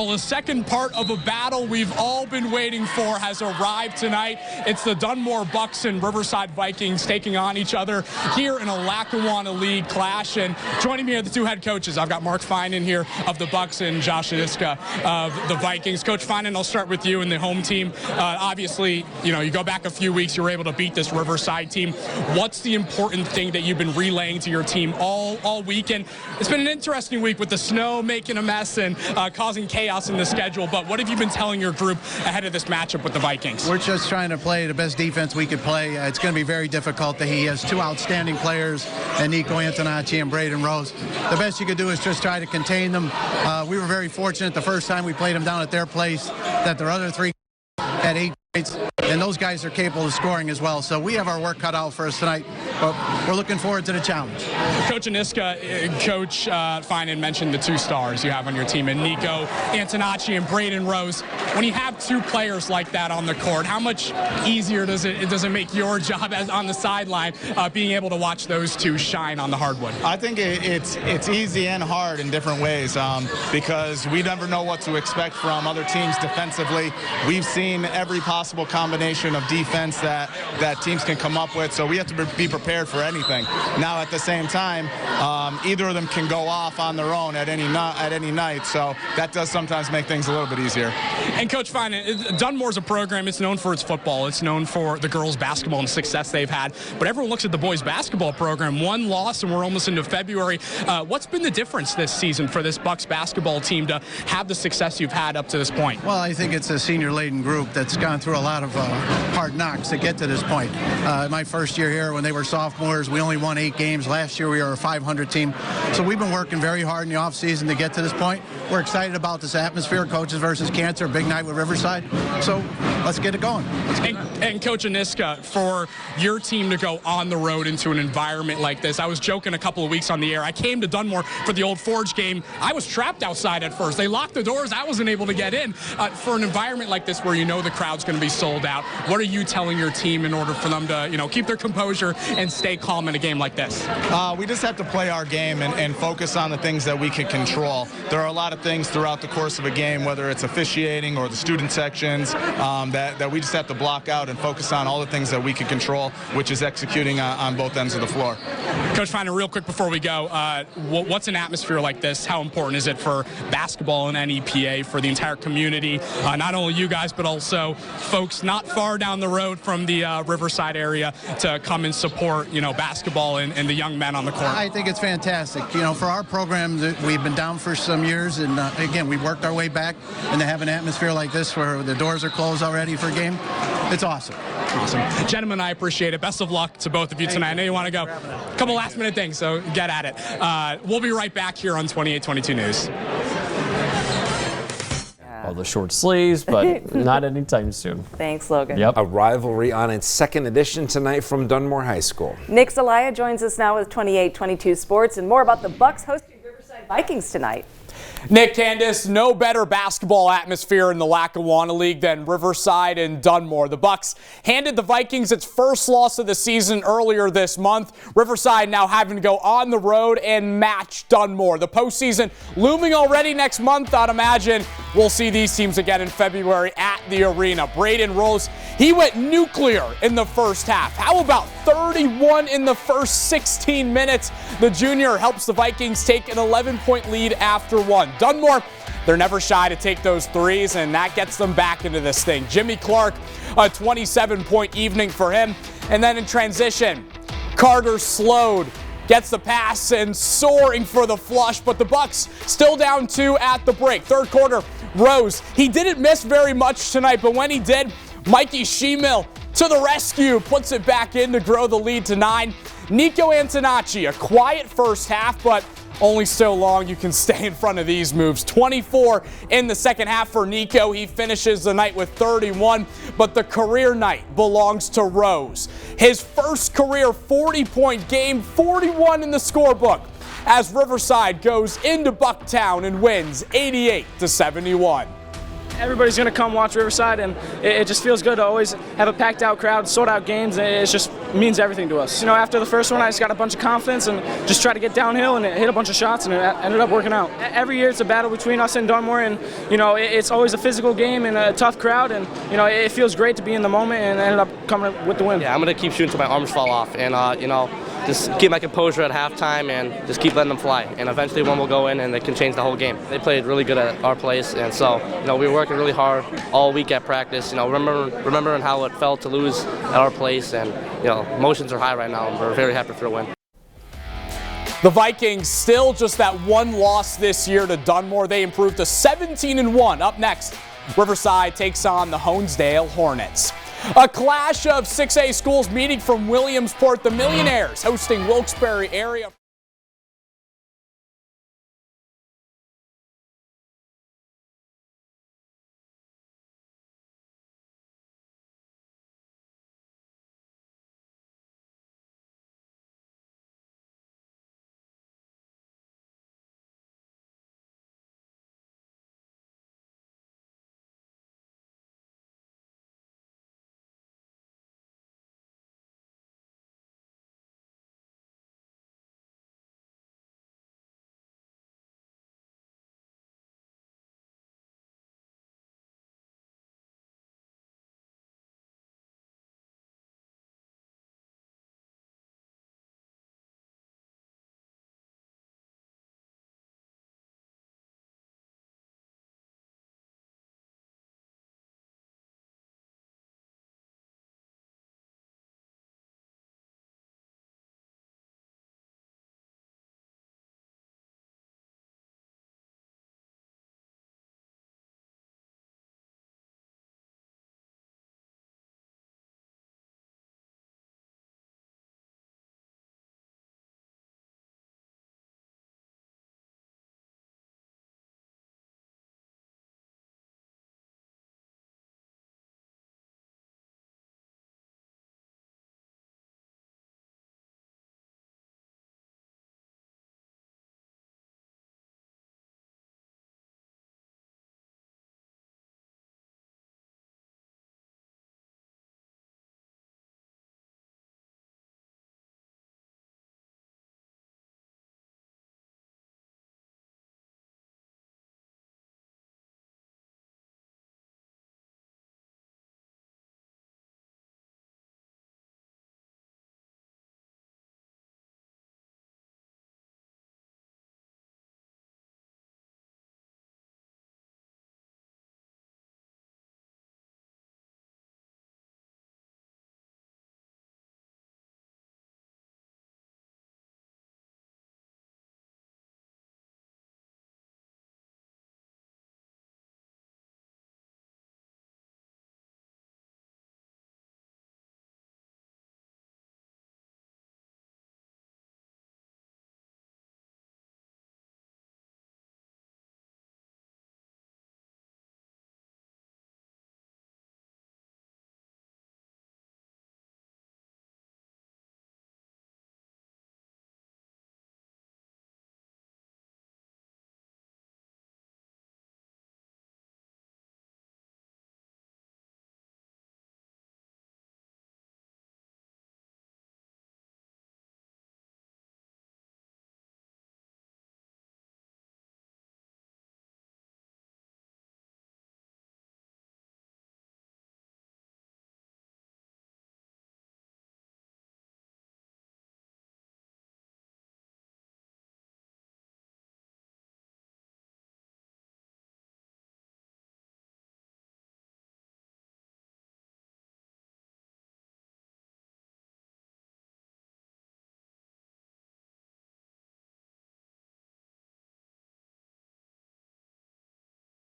Well, the second part of a battle we've all been waiting for has arrived tonight. It's the Dunmore Bucks and Riverside Vikings taking on each other here in a Lackawanna League clash. And joining me are the two head coaches. I've got Mark Finan here of the Bucks and Josh Aniska of the Vikings. Coach Finan, I'll start with you and the home team. Obviously, you go back a few weeks, you were able to beat this Riverside team. What's the important thing that you've been relaying to your team all week? And it's been an interesting week with the snow making a mess and causing chaos in the schedule, but what have you been telling your group ahead of this matchup with the Vikings? We're just trying to play the best defense we could play. It's going to be very difficult. He has two outstanding players, Nico Antonacci and BRYADEN Rose. The best you could do is just try to contain them. We were very fortunate the first time we played them down at their place that their other three had 8 points, and those guys are capable of scoring as well. So we have our work cut out for us tonight, but we're looking forward to the challenge. Coach Aniska, Coach Finan mentioned the two stars you have on your team, and Nico Antonacci and BRYADEN Rose. When you have two players like that on the court, how much easier does it make your job as on the sideline being able to watch those two shine on the hardwood? I think it's easy and hard in different ways because we never know what to expect from other teams defensively. We've seen every possible combination of defense that teams can come up with, so we have to be prepared for anything. Now, at the same time, either of them can go off on their own at any night, so that does sometimes make things a little bit easier. And Coach Finan, Dunmore's a program. It's known for its football. It's known for the girls' basketball and success they've had. But everyone looks at the boys' basketball program. One loss, and we're almost into February. What's been the difference this season for this Bucks basketball team to have the success you've had up to this point? Well, I think it's a senior-laden group that's gone through a lot of hard knocks to get to this point. My first year here, when they were sophomores, we only won 8 games. Last year, we were a 500 team. So we've been working very hard in the offseason to get to this point. We're excited about this atmosphere, coaches versus cancer, big night with Riverside. So let's get it going. And Coach Aniska, for your team to go on the road into an environment like this, I was joking a couple of weeks on the air. I came to Dunmore for the Old Forge game. I was trapped outside at first. They locked the doors. I wasn't able to get in. For an environment like this where you know the crowd's going to be sold out, what are you telling your team in order for them to, keep their composure and stay calm in a game like this? We just have to play our game and focus on the things that we can control. There are a lot of things throughout the course of a game, whether it's officiating or the student sections, that we just have to block out and focus on all the things that we can control, which is executing on both ends of the floor. Coach Finan, real quick before we go, what's an atmosphere like this? How important is it for basketball and NEPA, for the entire community, not only you guys, but also folks not far down the road from the Riverside area to come and support, basketball and the young men on the court? I think it's fantastic. For our program, we've been down for some years, and again, we've worked our way back, and to have an atmosphere like this where the doors are closed already for a game, it's awesome. Awesome. Gentlemen, I appreciate it. Best of luck to both of you tonight. I know you want to go. A couple last-minute things, so get at it. We'll be right back here on 2822 News. All the short sleeves, but not anytime soon. Thanks, Logan. Yep. A rivalry on its second edition tonight from Dunmore High School. Nick Zelaya joins us now with 2822 Sports and more about the Bucks hosting Riverside Vikings tonight. Nick, Candace, no better basketball atmosphere in the Lackawanna League than Riverside and Dunmore. The Bucks handed the Vikings its first loss of the season earlier this month. Riverside now having to go on the road and match Dunmore. The postseason looming already next month. I'd imagine we'll see these teams again in February at the arena. BRYADEN Rose, he went nuclear in the first half. How about 31 in the first 16 minutes? The junior helps the Vikings take an 11-point lead after one. Dunmore, they're never shy to take those threes, and that gets them back into this thing. Jimmy Clark, a 27-point evening for him. And then in transition, Carter SLOAD gets the pass and soaring for the flush, but the Bucks still down 2 at the break. Third quarter, Rose, he didn't miss very much tonight, but when he did, Mikey Shemil to the rescue, puts it back in to grow the lead to 9. Nico Antonacci, a quiet first half, but only so long you can stay in front of these moves. 24 in the second half for Nico. He finishes the night with 31, but the career night belongs to Rose. His first career 40-point game, 41 in the scorebook, as Riverside goes into Bucktown and wins 88-71. Everybody's going to come watch Riverside, and it just feels good to always have a packed out crowd, sold out games. It just means everything to us. You know, after the first one, I just got a bunch of confidence and just tried to get downhill and hit a bunch of shots, and it ended up working out. Every year it's a battle between us and Dunmore, and you know, it's always a physical game and a tough crowd, and you know, it feels great to be in the moment, and ended up coming with the win. Yeah, I'm going to keep shooting until my arms fall off, and you know, just keep my composure at halftime and just keep letting them fly. And eventually one will go in and they can change the whole game. They played really good at our place, and so you know, we were working really hard all week at practice. You know, remembering how it felt to lose at our place, and you know, emotions are high right now, and we're very happy for the win. The Vikings still just that one loss this year to Dunmore. They improved to 17-1. Up next, Riverside takes on the Honesdale Hornets. A clash of 6A schools meeting from Williamsport. The Millionaires hosting Wilkes-Barre area.